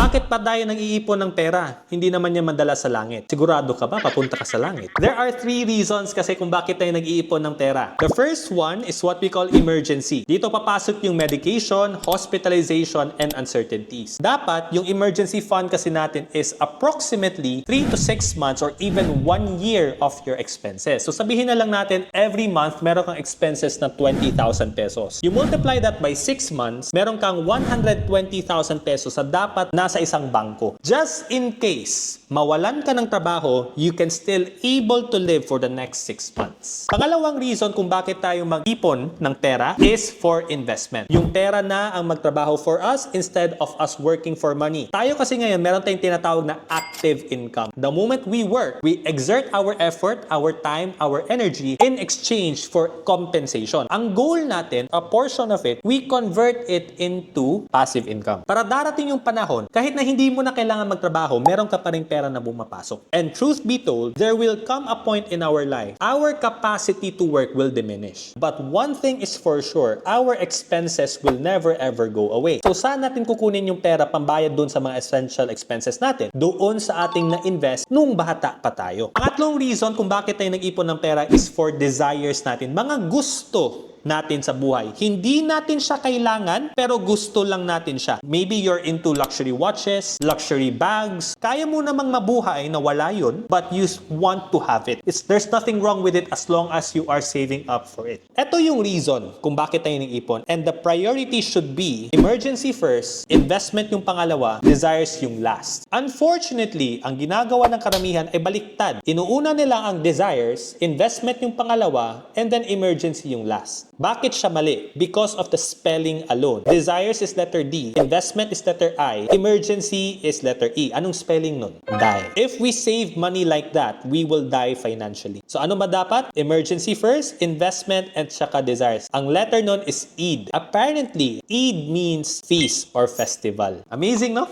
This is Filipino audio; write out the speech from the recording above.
Bakit pa tayo nag-iipon ng pera? Hindi naman yan madala sa langit. Sigurado ka ba papunta ka sa langit? There are 3 reasons kasi kung bakit tayo nag-iipon ng pera. The first one is what we call emergency. Dito papasok yung medication, hospitalization, and uncertainties. Dapat yung emergency fund kasi natin is approximately 3 to 6 months or even 1 year of your expenses. So sabihin na lang natin every month meron kang expenses na 20,000 pesos. You multiply that by 6 months, meron kang 120,000 pesos sa dapat nasa isang bangko. Just in case mawalan ka ng trabaho, you can still able to live for the next 6 months. Pangalawang reason kung bakit tayo mag-ipon ng pera is for investment. Yung pera na ang magtrabaho for us instead of us working for money. Tayo kasi ngayon meron tayong tinatawag na active income. The moment we work, we exert our effort, our time, our energy in exchange for compensation. Ang goal natin, a portion of it, we convert it into passive income. Para darating yung panahon, kahit na hindi mo na kailangan magtrabaho, meron ka pa rin pera na bumapasok. And truth be told, there will come a point in our life, our capacity to work will diminish. But one thing is for sure, our expenses will never ever go away. So saan natin kukunin yung pera pambayad doon sa mga essential expenses natin? Doon sa ating na-invest nung bata pa tayo. Pangatlong reason kung bakit tayo nag-ipon ng pera is for desires natin. Mga gusto natin sa buhay. Hindi natin siya kailangan, pero gusto lang natin siya. Maybe you're into luxury watches, luxury bags. Kaya mo namang mabuhay na wala yun, but you want to have it. There's nothing wrong with it as long as you are saving up for it. Ito yung reason kung bakit tayo nag-ipon. And the priority should be emergency first, investment yung pangalawa, desires yung last. Unfortunately, ang ginagawa ng karamihan ay baliktad. Inuuna nila ang desires, investment yung pangalawa, and then emergency yung last. Bakit siya mali? Because of the spelling alone. Desires is letter D, investment is letter I, emergency is letter E. Anong spelling nun? Die. If we save money like that, we will die financially. So ano ba dapat? Emergency first, investment, and saka desires. Ang letter nun is EID. Apparently, EID means feast or festival. Amazing, no?